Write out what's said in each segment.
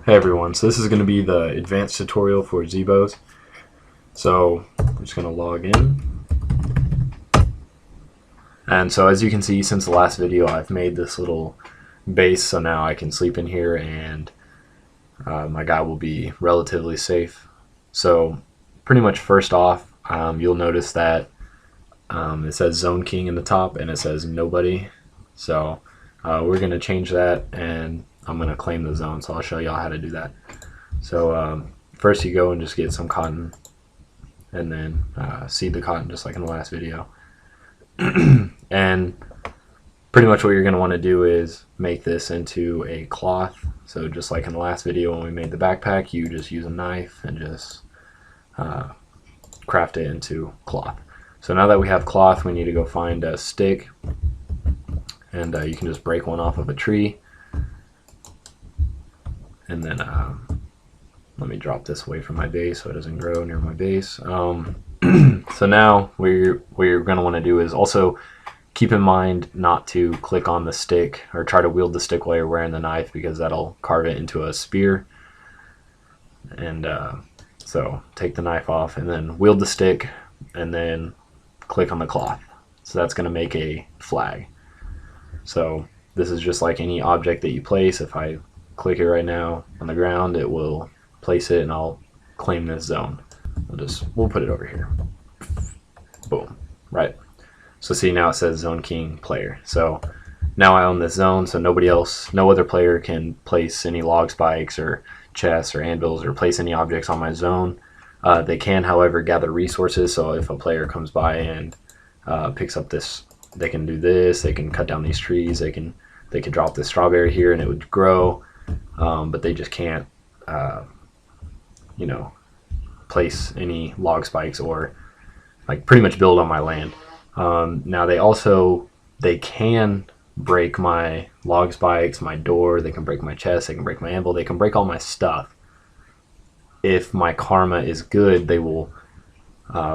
Hey everyone, so this is going to be the advanced tutorial for Zebos. So I'm just going to log in. And so as you can see, since the last video, I've made this little base, so now I can sleep in here and my guy will be relatively safe. So pretty much first off, you'll notice that it says Zone King in the top and it says nobody. So we're going to change that and I'm going to claim the zone, so I'll show y'all how to do that. So first you go and just get some cotton and then seed the cotton just like in the last video. And pretty much what you're going to want to do is make this into a cloth. So just like in the last video when we made the backpack, you just use a knife and just craft it into cloth. So now that we have cloth, we need to go find a stick, and you can just break one off of a tree. And then let me drop this away from my base so it doesn't grow near my base. So now what you're going to want to do is also keep in mind not to click on the stick or try to wield the stick while you're wearing the knife, because that'll carve it into a spear. And so take the knife off and then wield the stick and then click on the cloth. So that's going to make a flag. So this is just like any object that you place. If I click it right now on the ground, it will place it and I'll claim this zone. We'll put it over here. Boom. Right. So see, now it says Zone King player. So now I own this zone, so no other player can place any log spikes or chests or anvils or place any objects on my zone. They can, however, gather resources. So if a player comes by and picks up this, they can do this. They can cut down these trees. They can drop this strawberry here and it would grow. But they just can't, place any log spikes or like pretty much build on my land. Now they can break my log spikes, my door, they can break my chest, they can break my anvil, they can break all my stuff. If my karma is good, they will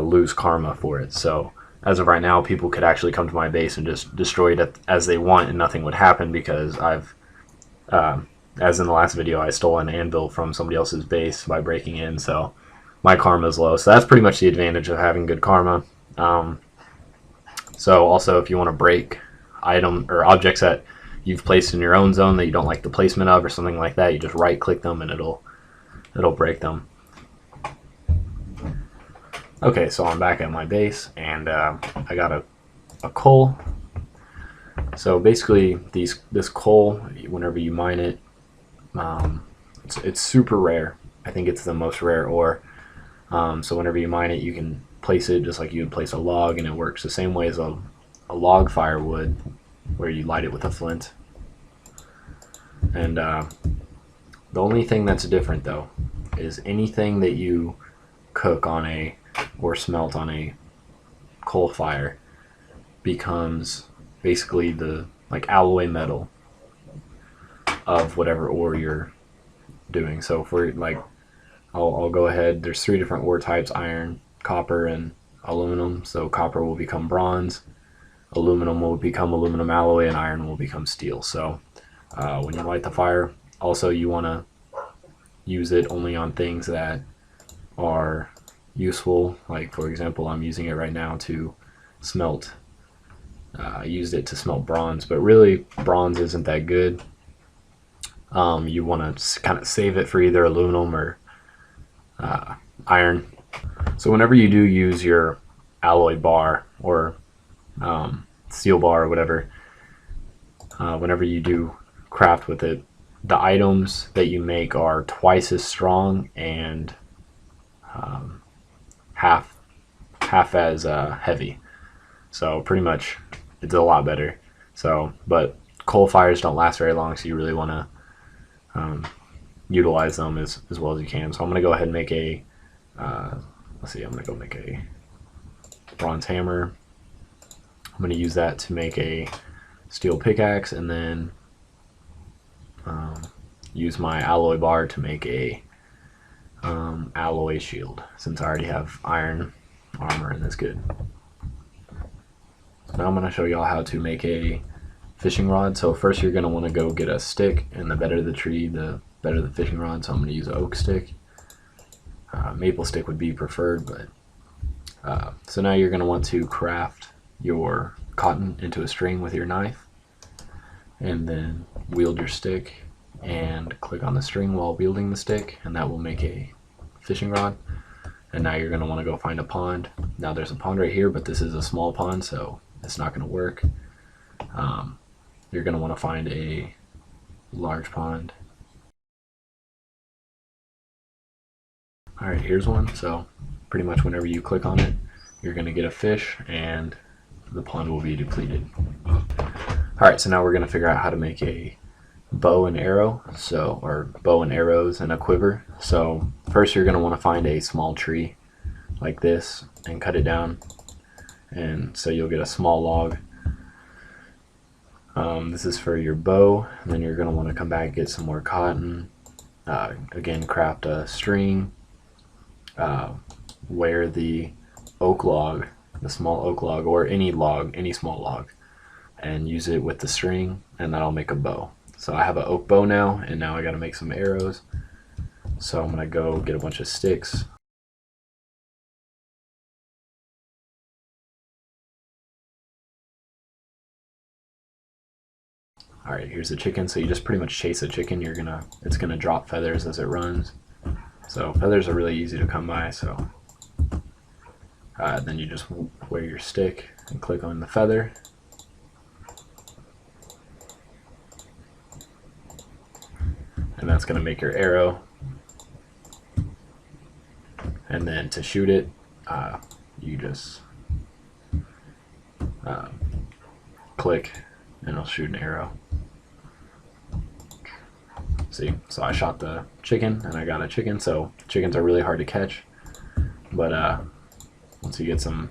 lose karma for it. So as of right now, people could actually come to my base and just destroy it as they want and nothing would happen, because I've as in the last video, I stole an anvil from somebody else's base by breaking in, so my karma is low. So that's pretty much the advantage of having good karma. So also, if you want to break item or objects that you've placed in your own zone that you don't like the placement of or something like that, you just right click them and it'll break them. Okay, so I'm back at my base and I got a coal. So basically this coal, whenever you mine it, it's super rare. I think it's the most rare ore. So whenever you mine it, you can place it just like you would place a log, and it works the same way as a log fire would, where you light it with a flint. And the only thing that's different though is anything that you cook on or smelt on a coal fire becomes basically the alloy metal of whatever ore you're doing. So for I'll go ahead, there's 3 different ore types: iron, copper, and aluminum. So copper will become bronze, aluminum will become aluminum alloy, and iron will become steel. So when you light the fire, also you want to use it only on things that are useful. Like for example, I'm using it right now to smelt. I used it to smelt bronze, but really bronze isn't that good. You want to kind of save it for either aluminum or iron. So whenever you do use your alloy bar or steel bar or whatever, whenever you do craft with it, the items that you make are twice as strong and half as heavy. So pretty much it's a lot better. So, but coal fires don't last very long, so you really want to utilize them as well as you can. So I'm going to go ahead and make a let's see, I'm going to go make a bronze hammer. I'm going to use that to make a steel pickaxe, and then use my alloy bar to make a alloy shield, since I already have iron armor and that's good. So now I'm going to show y'all how to make a fishing rod. So first you're going to want to go get a stick, and the better the tree, the better the fishing rod. So I'm going to use an oak stick. Maple stick would be preferred, but so now you're going to want to craft your cotton into a string with your knife, and then wield your stick and click on the string while wielding the stick, and that will make a fishing rod. And now you're going to want to go find a pond. Now there's a pond right here, but this is a small pond, so it's not going to work. You're going to want to find a large pond. Alright, here's one. So pretty much whenever you click on it, you're going to get a fish and the pond will be depleted. Alright, so now we're going to figure out how to make a bow and arrow, or bow and arrows and a quiver. So first you're going to want to find a small tree like this and cut it down, and so you'll get a small log. This is for your bow, and then you're going to want to come back, get some more cotton, again craft a string, wear the oak log, the small oak log, or any log, any small log, and use it with the string, and that'll make a bow. So I have an oak bow now, and now I got to make some arrows. So I'm going to go get a bunch of sticks. Alright, here's the chicken. So you just pretty much chase a chicken. It's gonna drop feathers as it runs. So feathers are really easy to come by. So then you just wear your stick and click on the feather. And that's gonna make your arrow. And then to shoot it, you just click and it'll shoot an arrow. See, so I shot the chicken and I got a chicken. So chickens are really hard to catch, but once you get some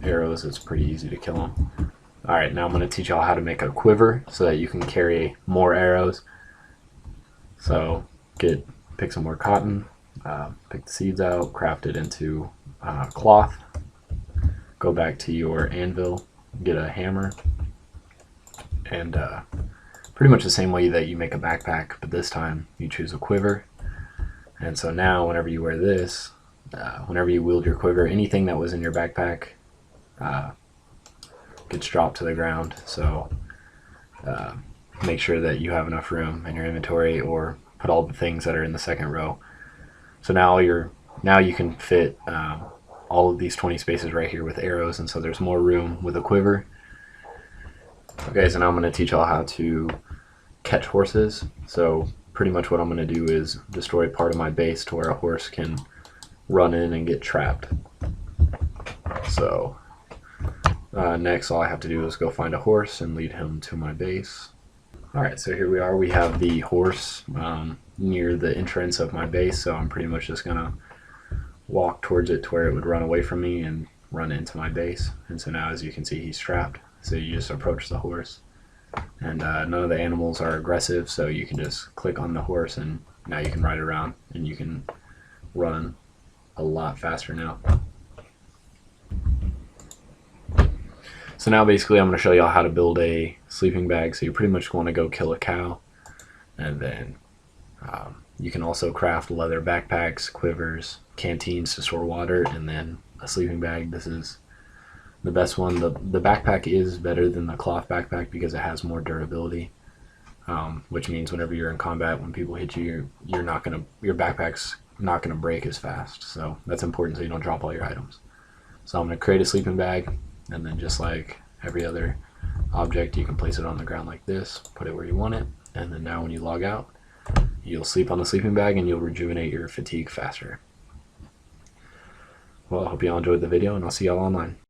arrows, it's pretty easy to kill them. Alright, now I'm going to teach y'all how to make a quiver so that you can carry more arrows. So pick some more cotton, pick the seeds out, craft it into cloth, go back to your anvil, get a hammer, and pretty much the same way that you make a backpack, but this time you choose a quiver. And so now whenever you wear this, whenever you wield your quiver, anything that was in your backpack gets dropped to the ground. So make sure that you have enough room in your inventory, or put all the things that are in the second row. So now you can fit all of these 20 spaces right here with arrows, and so there's more room with a quiver. Okay, so now I'm going to teach y'all how to catch horses. So pretty much what I'm going to do is destroy part of my base to where a horse can run in and get trapped. So next all I have to do is go find a horse and lead him to my base. Alright, so here we are. We have the horse near the entrance of my base, so I'm pretty much just going to walk towards it to where it would run away from me and run into my base. And so now, as you can see, he's trapped. So you just approach the horse, and none of the animals are aggressive, so you can just click on the horse and now you can ride around and you can run a lot faster now. So now basically I'm going to show y'all how to build a sleeping bag. So you pretty much want to go kill a cow, and then you can also craft leather backpacks, quivers, canteens to store water, and then a sleeping bag. This is the best one. The backpack is better than the cloth backpack because it has more durability, which means whenever you're in combat, when people hit you, your backpack's not gonna break as fast. So that's important so you don't drop all your items. So I'm gonna create a sleeping bag, and then just like every other object, you can place it on the ground like this, put it where you want it, and then now when you log out, you'll sleep on the sleeping bag and you'll rejuvenate your fatigue faster. Well, I hope you all enjoyed the video, and I'll see y'all online.